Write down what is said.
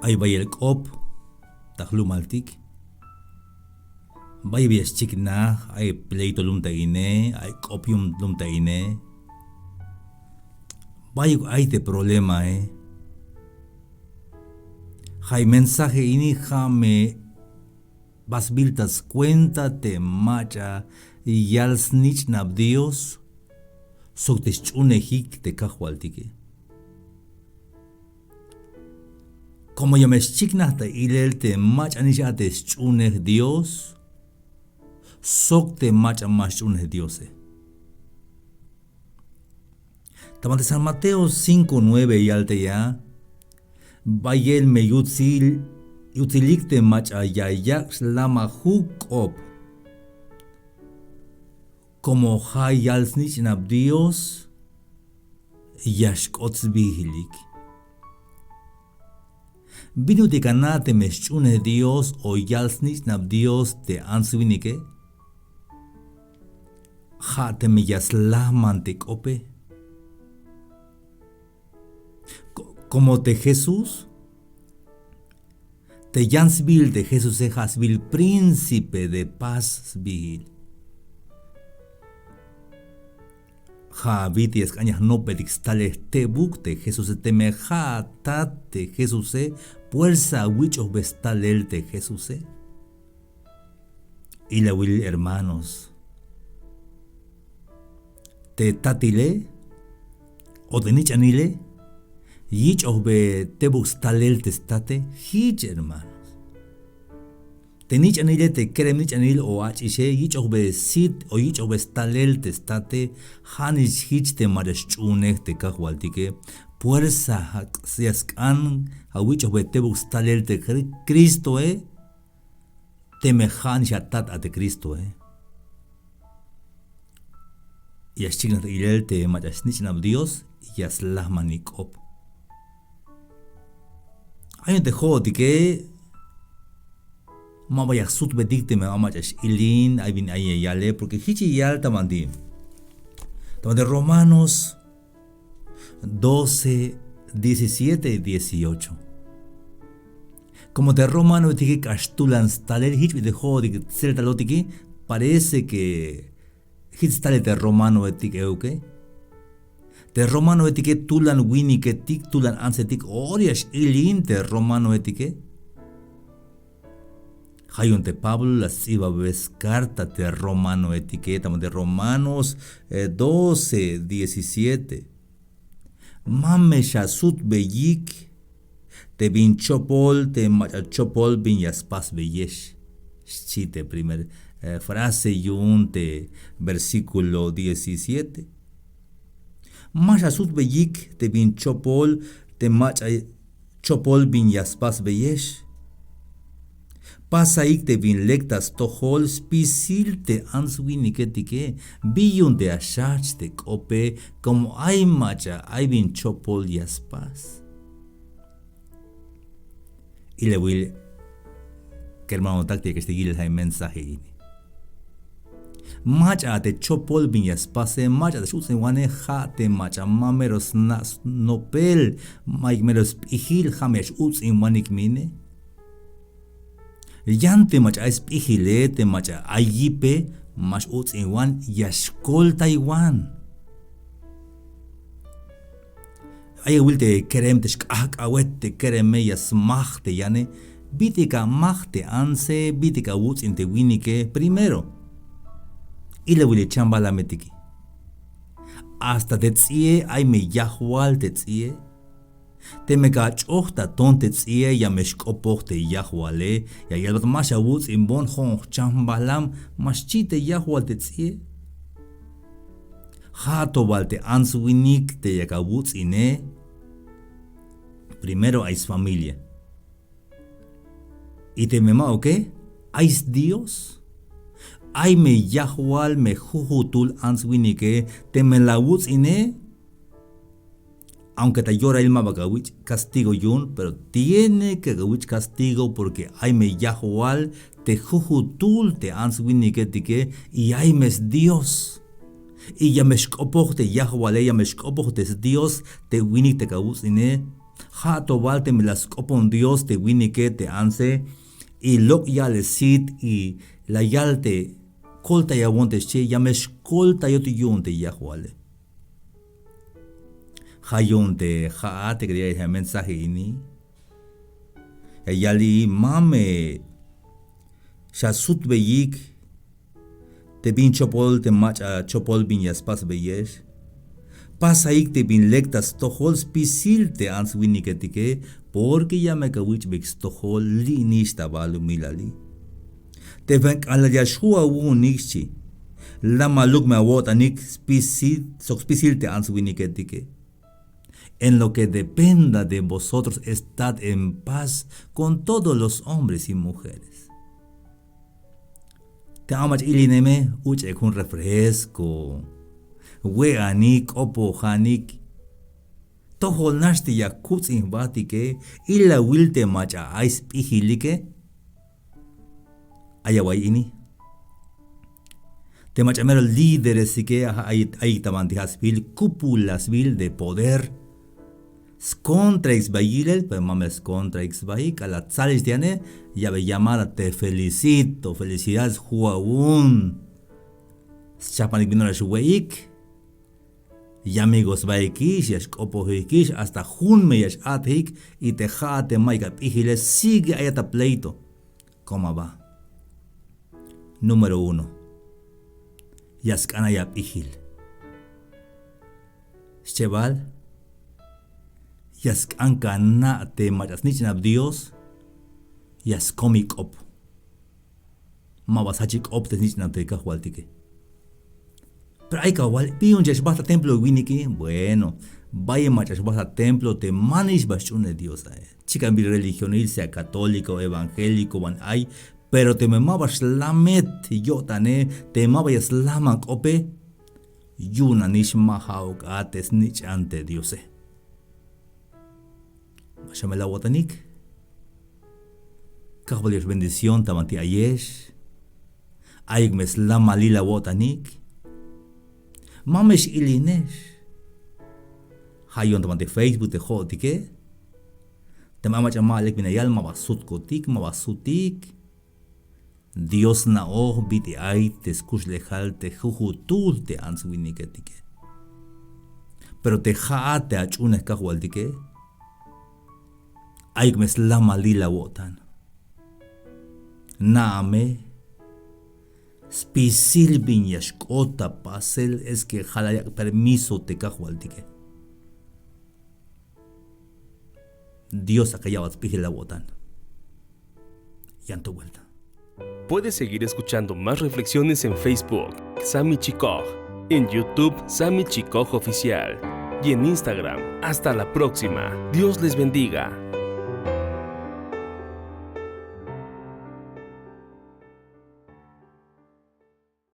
Ay vaya el cop, tajlumaltik. Vaya vias chikna, ay pleito lumtaine, ay copium lumtaine. Vaya ay de problema, Hay mensaje ini jame vas biltas cuenta te macha y yals nich nab Dios sok te chune hik te kahualtike. Como ya me chikna te ilel te macha ni ya te chune Dios sok te macha más chune Dios. Tamante San Mateo 5:9 y alte ya Bayel me utilikte macha ya lama hukop como hayals nich nab Dios yashkots bihilik. Vino de canate meschune Dios o yals nich nab Dios te answinike hate me yaslaman te cope como de Jesús te jansvil de Jesús hasvil príncipe de paz vil. Ja viti cañas no pedixtales te buk de Jesús te meja tate Jesús fuerza wichos vestalel de Jesús y la will hermanos te tatile o de nichanile yich be te bustalel te state hich hermanos te nichanile te kerem nichanil o achishe yich be sit o yich be stalel te state hanis hich te marechune te kahwaltike fuerza siaskan a wich be te bustalel te Cristo te mejan shatat a te Cristo y ashigna te ilel te machasnichnab Dios y aslahmanikop. Hay un tejo de que ma vaya sut bedicte me amachash ilin ay bin ay yale porque hichi yal tamandi. Tamande Romanos 12, 17 y 18. Como de Romano de que castulan staler hich de jo de celta lotiki parece que hits tale de Romano etik euke. De Romano etike tulan wini que tik tulan ansetik orias ilin de Romano etike. Hayun de Pablo las iba ves carta de Romano etike, tamo de Romanos 12, 17. Mame shasut beyik te bin chopol te machachopol bin yaspas beyesh. Chite primer frase yunte versículo 17. Masha sut beyik te bin chopol te macha chopol bin yaspas beyesh. Pasaik te bin lectas tohol spisil te answiniketike biyun te ashach te kope como ay macha ay bin chopol yaspas. Y le will que hermano tacte que este hay mensaje macha te chopol bin yaspase macha te shutsen wane ha te macha mameros nas nopel maik meros ihil hamesh uts in wanik mine yante macha espihile te macha ayipe mash uts in wan yashkol taiwan ay wilte kerem te shkak awet te kereme yasmach te yane bitika machte anse bitika uts in te winike primero y le wile chamba la metiki. Hasta te tzie ay me yahual te tzie. Te me gachochta ton te tzie ya meshkopoch te yahuale ya yalbat masha woods in bon hong chamba lam maschite yahual te tzie. Hato bal te answinik te yaka woods ine. Primero hay familia. Y te mema o qué? ¿Hay Dios? Ay me yahual me jujutul answinike te me la woods ine. Aunque te llora el mabagawich castigo yun, pero tiene que gawich castigo porque ay me yahual te jujutul te answinike tike y ay mes Dios. Y ya meshkopoch te yahuale ya meshkopoch te Dios te winik te gawus ine Jato valte me las copon Dios te winike te anse. Y lo ya le sit y la yalte colta ya wonte che ya me escolta yo te yunte ya juale. Hayonte ja te quería decir mensaje ini. Yali mame shasut beyik te bin chopol te macha chopol bin yaspas beyesh. Pasaik te bin lectas tohol spisil te ans winiketike porque ya me kawich bix tohol li nista balu milali. Te ven ala yashua nixchi. La maluk me awot anik spisil te ans winiketike. En lo que dependa de vosotros, estad en paz con todos los hombres y mujeres. Te amach ilineme, uche un refresco. We anik, opo hanik. Toho nashti ya kutsin batike, ila wilte macha ais pihilike. Ayaway ini. Te machamero líderes que hay tamantihasvil, cúpulasvil de poder. Contra Xbayil, pero mames contra Xbayil, a la tzales tiene, ya ve llamada, te felicito, felicidades, Juaún. Chapanik vino la Shuweik, y amigos Baikish, yash Kopohikish, hasta Junme yash Athik, y te jate Maika Pijiles, sigue ayata pleito. ¿Cómo va? Número 1. Yaskana ya Pijil. Cheval. Yaskanka na te machasnichnab Dios, yaskomik op. Mabasachik op te nichnab te kahualtike. Pero hay kawal, pion basta templo winiki, bueno, vaya basta templo te manish bashune Dios. Chica mi religión, sea católico, evangélico, van hay, pero te me mabas lamet yotane, te mabayas lamak ope, yuna nish mahauk ates nich ante Dios. Shamela watanik. Kahbalios bendición tamanti ayesh. Ayik mes la malila watanik. Mamesh ilinesh. Hayon tamanti Facebook te jotike. Tamamach amalek binayal mabasut kotik mabasutik. Dios na oh biti ay te skush lejal te jujutul te answiniketike. Pero te jaate achunes kahwaltike. Ayk mes la malila wotan. Naame spisil bin yashkota pasel es que jala permiso te kahualtike. Dios acallaba la wotan. Yanto vuelta. Puedes seguir escuchando más reflexiones en Facebook, Sammy Chikoj, en YouTube, Sammy Chikoj Oficial, y en Instagram. Hasta la próxima. Dios les bendiga.